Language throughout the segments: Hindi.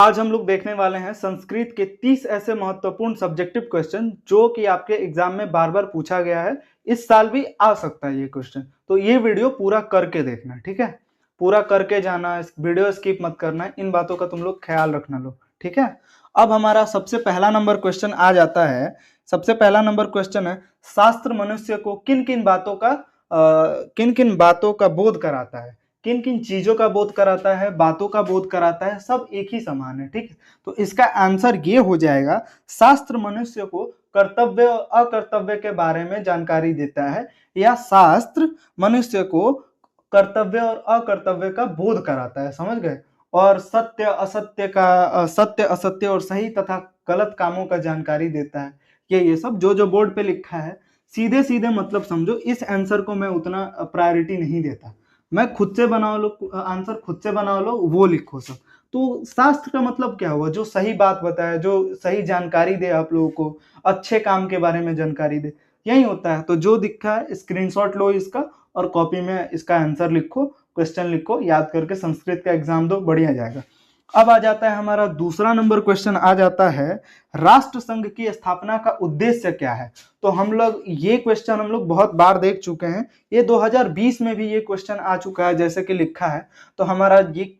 आज हम लोग देखने वाले हैं संस्कृत के 30 ऐसे महत्वपूर्ण सब्जेक्टिव क्वेश्चन जो कि आपके एग्जाम में बार बार पूछा गया है। इस साल भी आ सकता है ये क्वेश्चन, तो ये वीडियो पूरा करके देखना, ठीक है। पूरा करके जाना, वीडियो स्किप मत करना, इन बातों का तुम लोग ख्याल रखना लो, ठीक है। अब हमारा सबसे पहला नंबर क्वेश्चन आ जाता है। सबसे पहला नंबर क्वेश्चन है, शास्त्र मनुष्य को किन किन बातों का बोध कराता है। किन किन चीजों का बोध कराता है, बातों का बोध कराता है, सब एक ही समान है, ठीक है। तो इसका आंसर ये हो जाएगा, शास्त्र मनुष्य को कर्तव्य और अकर्तव्य के बारे में जानकारी देता है, या शास्त्र मनुष्य को कर्तव्य और अकर्तव्य का बोध कराता है, समझ गए। और सत्य असत्य और सही तथा गलत कामों का जानकारी देता है। ये सब जो बोर्ड पे लिखा है सीधे सीधे मतलब समझो। इस आंसर को मैं उतना प्रायोरिटी नहीं देता, मैं खुद से बना लो आंसर, खुद से बना लो, वो लिखो सब। तो शास्त्र का मतलब क्या हुआ, जो सही बात बताए, जो सही जानकारी दे आप लोगों को, अच्छे काम के बारे में जानकारी दे, यही होता है। तो जो दिखा है स्क्रीनशॉट लो इसका और कॉपी में इसका आंसर लिखो, क्वेश्चन लिखो, याद करके संस्कृत का एग्जाम दो, बढ़िया जाएगा। अब आ जाता है हमारा दूसरा नंबर क्वेश्चन, आ जाता है राष्ट्र संघ की स्थापना का उद्देश्य क्या है। तो हम लोग ये क्वेश्चन हम लोग बहुत बार देख चुके हैं, ये 2020 में भी ये क्वेश्चन आ चुका है जैसे कि लिखा है। तो हमारा ये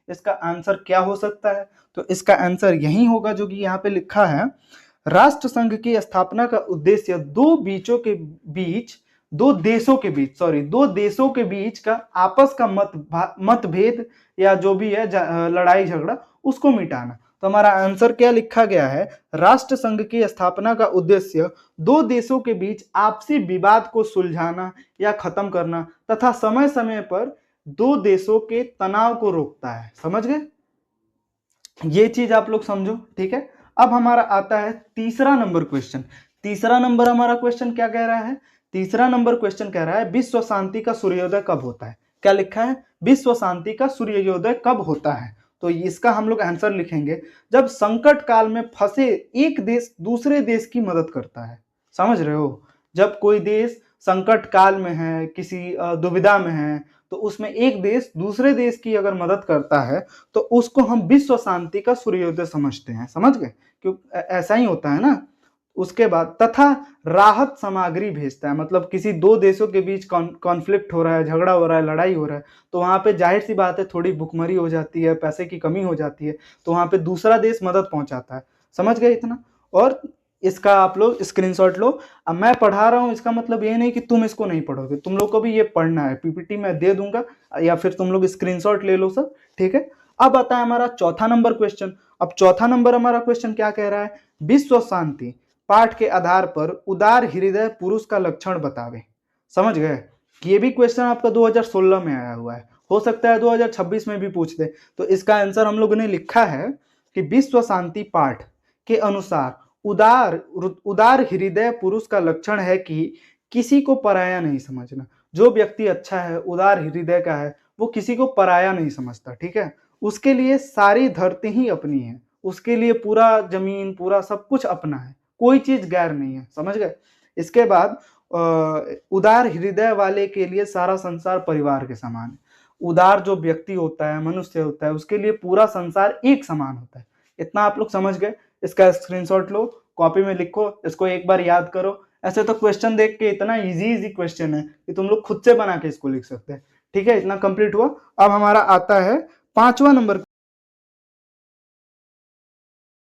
इसका आंसर क्या हो सकता है, तो इसका आंसर यही होगा जो कि यहाँ पे लिखा है। राष्ट्र संघ की स्थापना का उद्देश्य दो देशों के बीच का आपस का मतभेद या जो भी है लड़ाई झगड़ा, उसको मिटाना। तो हमारा आंसर क्या लिखा गया है, राष्ट्र संघ की स्थापना का उद्देश्य दो देशों के बीच आपसी विवाद को सुलझाना या खत्म करना तथा समय समय पर दो देशों के तनाव को रोकता है, समझ गए। ये चीज आप लोग समझो, ठीक है। अब हमारा आता है तीसरा नंबर क्वेश्चन। तीसरा नंबर हमारा क्वेश्चन क्या कह रहा है, तीसरा नंबर क्वेश्चन कह रहा है विश्व शांति का सूर्योदय कब होता है। क्या लिखा है, विश्व शांति का सूर्योदय कब होता है। तो इसका हम लोग आंसर लिखेंगे, जब संकट काल में फंसे एक देश दूसरे देश की मदद करता है, समझ रहे हो। जब कोई देश संकट काल में है, किसी दुविधा में है, तो उसमें एक देश दूसरे देश की अगर मदद करता है तो उसको हम विश्व शांति का सूर्योदय समझते हैं, समझ गए। क्यों ऐसा ही होता है ना। उसके बाद तथा राहत सामग्री भेजता है, मतलब किसी दो देशों के बीच कॉन्फ्लिक्ट हो रहा है, झगड़ा हो रहा है, लड़ाई हो रहा है, तो वहां पे जाहिर सी बात है थोड़ी भुखमरी हो जाती है, पैसे की कमी हो जाती है, तो वहां पे दूसरा देश मदद पहुंचाता है, समझ गए इतना। और इसका आप लोग स्क्रीनशॉट लो। अब मैं पढ़ा रहा हूँ, इसका मतलब ये नहीं कि तुम इसको नहीं पढ़ोगे, तुम लोग को भी ये पढ़ना है, पीपीटी में दे दूंगा या फिर तुम लोग स्क्रीनशॉट ले लो सब, ठीक है। अब आता है हमारा चौथा नंबर क्वेश्चन। अब चौथा नंबर हमारा क्वेश्चन क्या कह रहा है, विश्व शांति पाठ के आधार पर उदार हृदय पुरुष का लक्षण बतावे, समझ गए। ये भी क्वेश्चन आपका 2016 में आया हुआ है, हो सकता है 2026 में भी पूछ दे। तो इसका आंसर हम लोगों ने लिखा है कि विश्व शांति पाठ के अनुसार उदार हृदय पुरुष का लक्षण है कि किसी को पराया नहीं समझना। जो व्यक्ति अच्छा है, उदार हृदय का है, वो किसी को पराया नहीं समझता, ठीक है। उसके लिए सारी धरती ही अपनी है, उसके लिए पूरा जमीन पूरा सब कुछ अपना है, कोई चीज गैर नहीं है, समझ गए। इसके बाद उदार हृदय वाले के लिए सारा संसार परिवार के समान है। उदार जो व्यक्ति होता है, मनुष्य होता है, उसके लिए पूरा संसार एक समान होता है। इतना आप लोग समझ गए। इसका स्क्रीनशॉट लो, कॉपी में लिखो, इसको एक बार याद करो। ऐसे तो क्वेश्चन देख के इतना इजी क्वेश्चन है कि तुम लोग खुद से बना के इसको लिख सकते हैं, ठीक है। इतना कंप्लीट हुआ। अब हमारा आता है पांचवा नंबर